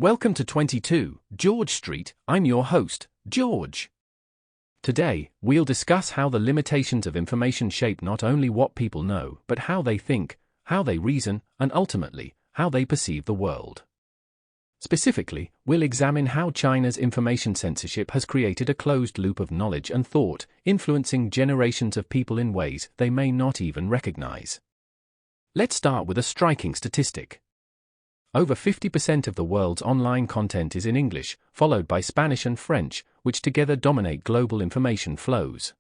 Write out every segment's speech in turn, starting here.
Welcome to 22 George Street. I'm your host, George. Today, we'll discuss how the limitations of information shape not only what people know, but how they think, how they reason, and ultimately, how they perceive the world. Specifically, we'll examine how China's information censorship has created a closed loop of knowledge and thought, influencing generations of people in ways they may not even recognize. Let's start with a striking statistic. Over 50% of the world's online content is in English, followed by Spanish and French, which together dominate global information flows.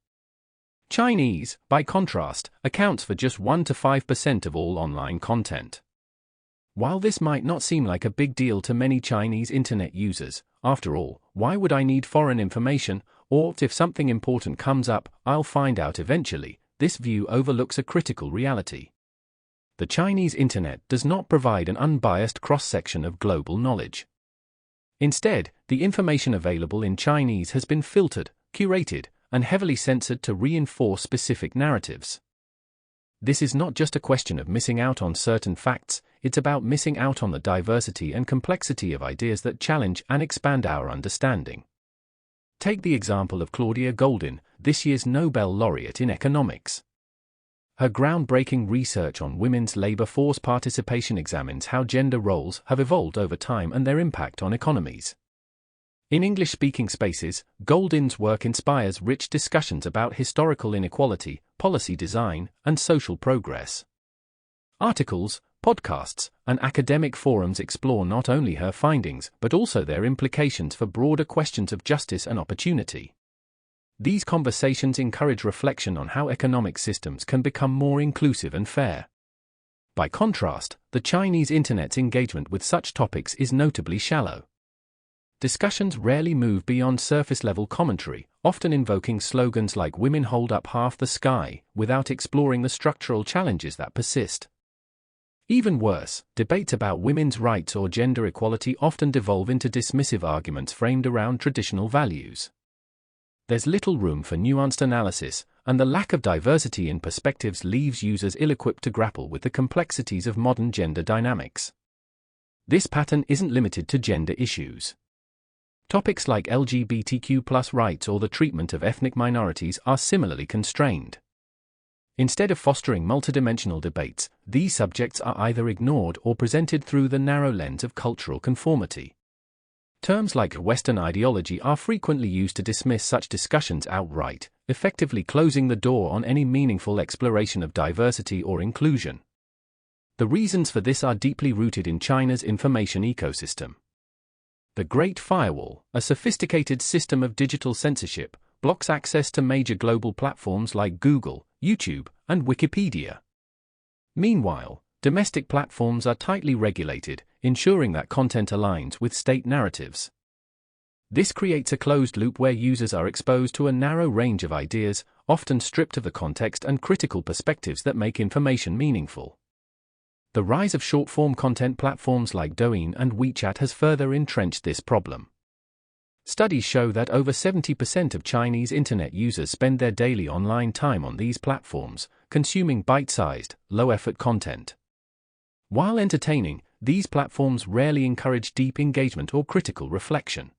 Chinese, by contrast, accounts for just 1 to 5% of all online content. While this might not seem like a big deal to many Chinese internet users, after all, why would I need foreign information, or if something important comes up, I'll find out eventually? This view overlooks a critical reality. The Chinese internet does not provide an unbiased cross-section of global knowledge. Instead, the information available in Chinese has been filtered, curated, and heavily censored to reinforce specific narratives. This is not just a question of missing out on certain facts, it's about missing out on the diversity and complexity of ideas that challenge and expand our understanding. Take the example of Claudia Goldin, this year's Nobel laureate in economics. Her groundbreaking research on women's labor force participation examines how gender roles have evolved over time and their impact on economies. In English-speaking spaces, Goldin's work inspires rich discussions about historical inequality, policy design, and social progress. Articles, podcasts, and academic forums explore not only her findings but also their implications for broader questions of justice and opportunity. These conversations encourage reflection on how economic systems can become more inclusive and fair. By contrast, the Chinese internet's engagement with such topics is notably shallow. Discussions rarely move beyond surface-level commentary, often invoking slogans like "women hold up half the sky," without exploring the structural challenges that persist. Even worse, debates about women's rights or gender equality often devolve into dismissive arguments framed around traditional values. There's little room for nuanced analysis, and the lack of diversity in perspectives leaves users ill-equipped to grapple with the complexities of modern gender dynamics. This pattern isn't limited to gender issues. Topics like LGBTQ+ rights or the treatment of ethnic minorities are similarly constrained. Instead of fostering multidimensional debates, these subjects are either ignored or presented through the narrow lens of cultural conformity. Terms like Western ideology are frequently used to dismiss such discussions outright, effectively closing the door on any meaningful exploration of diversity or inclusion. The reasons for this are deeply rooted in China's information ecosystem. The Great Firewall, a sophisticated system of digital censorship, blocks access to major global platforms like Google, YouTube, and Wikipedia. Meanwhile, domestic platforms are tightly regulated, ensuring that content aligns with state narratives. This creates a closed loop where users are exposed to a narrow range of ideas, often stripped of the context and critical perspectives that make information meaningful. The rise of short-form content platforms like Douyin and WeChat has further entrenched this problem. Studies show that over 70% of Chinese internet users spend their daily online time on these platforms, consuming bite-sized, low-effort content. While entertaining, these platforms rarely encourage deep engagement or critical reflection.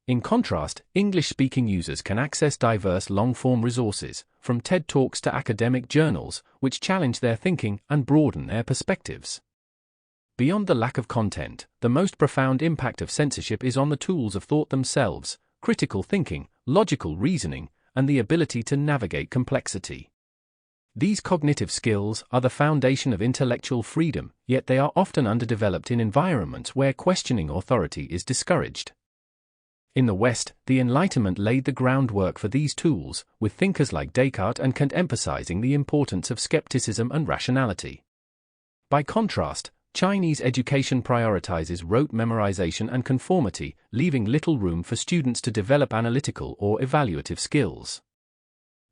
In contrast, English-speaking users can access diverse long-form resources, from TED Talks to academic journals, which challenge their thinking and broaden their perspectives. Beyond the lack of content, the most profound impact of censorship is on the tools of thought themselves: critical thinking, logical reasoning, and the ability to navigate complexity. These cognitive skills are the foundation of intellectual freedom, yet they are often underdeveloped in environments where questioning authority is discouraged. In the West, the Enlightenment laid the groundwork for these tools, with thinkers like Descartes and Kant emphasizing the importance of skepticism and rationality. By contrast, Chinese education prioritizes rote memorization and conformity, leaving little room for students to develop analytical or evaluative skills.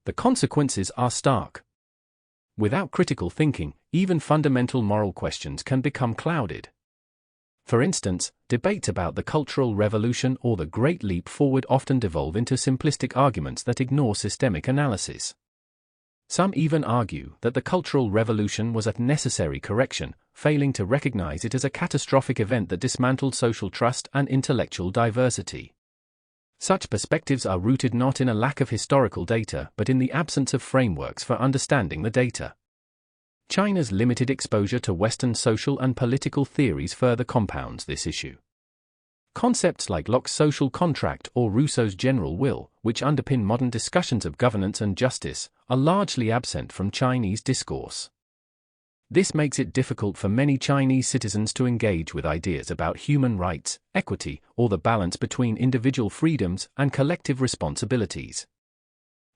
The consequences are stark. Without critical thinking, even fundamental moral questions can become clouded. For instance, debates about the Cultural Revolution or the Great Leap Forward often devolve into simplistic arguments that ignore systemic analysis. Some even argue that the Cultural Revolution was a necessary correction, failing to recognize it as a catastrophic event that dismantled social trust and intellectual diversity. Such perspectives are rooted not in a lack of historical data but in the absence of frameworks for understanding the data. China's limited exposure to Western social and political theories further compounds this issue. Concepts like Locke's social contract or Rousseau's general will, which underpin modern discussions of governance and justice, are largely absent from Chinese discourse. This makes it difficult for many Chinese citizens to engage with ideas about human rights, equity, or the balance between individual freedoms and collective responsibilities.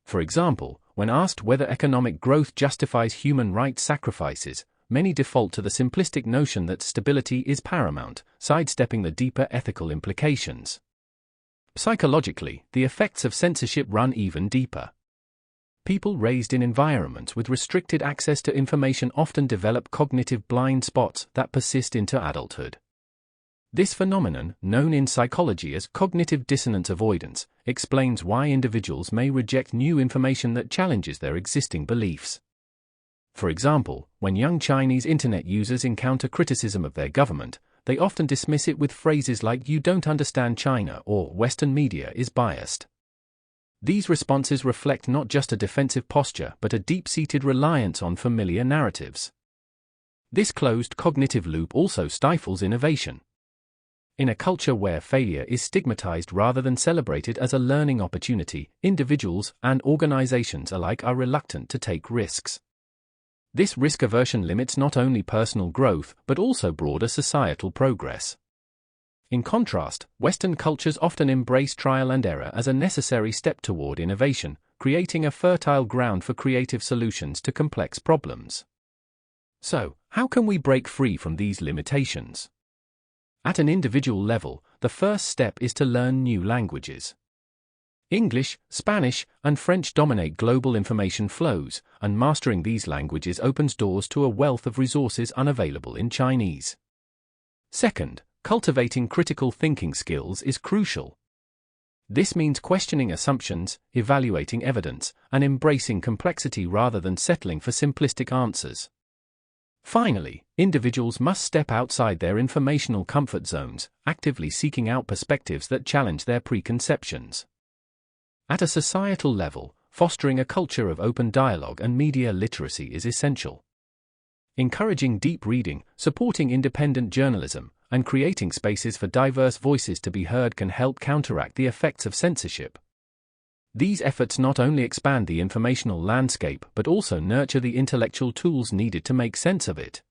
For example, when asked whether economic growth justifies human rights sacrifices, many default to the simplistic notion that stability is paramount, sidestepping the deeper ethical implications. Psychologically, the effects of censorship run even deeper. People raised in environments with restricted access to information often develop cognitive blind spots that persist into adulthood. This phenomenon, known in psychology as cognitive dissonance avoidance, explains why individuals may reject new information that challenges their existing beliefs. For example, when young Chinese internet users encounter criticism of their government, they often dismiss it with phrases like "you don't understand China" or "Western media is biased." These responses reflect not just a defensive posture but a deep-seated reliance on familiar narratives. This closed cognitive loop also stifles innovation. In a culture where failure is stigmatized rather than celebrated as a learning opportunity, individuals and organizations alike are reluctant to take risks. This risk aversion limits not only personal growth but also broader societal progress. In contrast, Western cultures often embrace trial and error as a necessary step toward innovation, creating a fertile ground for creative solutions to complex problems. So, how can we break free from these limitations? At an individual level, the first step is to learn new languages. English, Spanish, and French dominate global information flows, and mastering these languages opens doors to a wealth of resources unavailable in Chinese. Second, cultivating critical thinking skills is crucial. This means questioning assumptions, evaluating evidence, and embracing complexity rather than settling for simplistic answers. Finally, individuals must step outside their informational comfort zones, actively seeking out perspectives that challenge their preconceptions. At a societal level, fostering a culture of open dialogue and media literacy is essential. Encouraging deep reading, supporting independent journalism, and creating spaces for diverse voices to be heard can help counteract the effects of censorship. These efforts not only expand the informational landscape but also nurture the intellectual tools needed to make sense of it.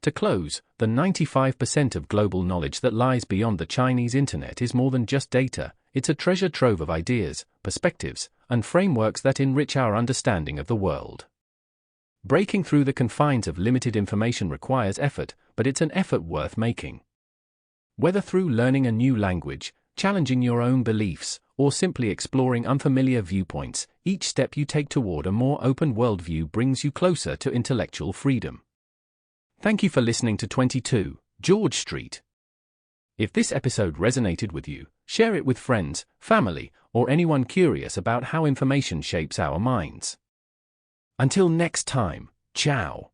To close, the 95% of global knowledge that lies beyond the Chinese internet is more than just data. It's a treasure trove of ideas, perspectives, and frameworks that enrich our understanding of the world. Breaking through the confines of limited information requires effort, but it's an effort worth making. Whether through learning a new language, challenging your own beliefs, or simply exploring unfamiliar viewpoints, each step you take toward a more open worldview brings you closer to intellectual freedom. Thank you for listening to 22 George Street. If this episode resonated with you, share it with friends, family, or anyone curious about how information shapes our minds. Until next time, ciao.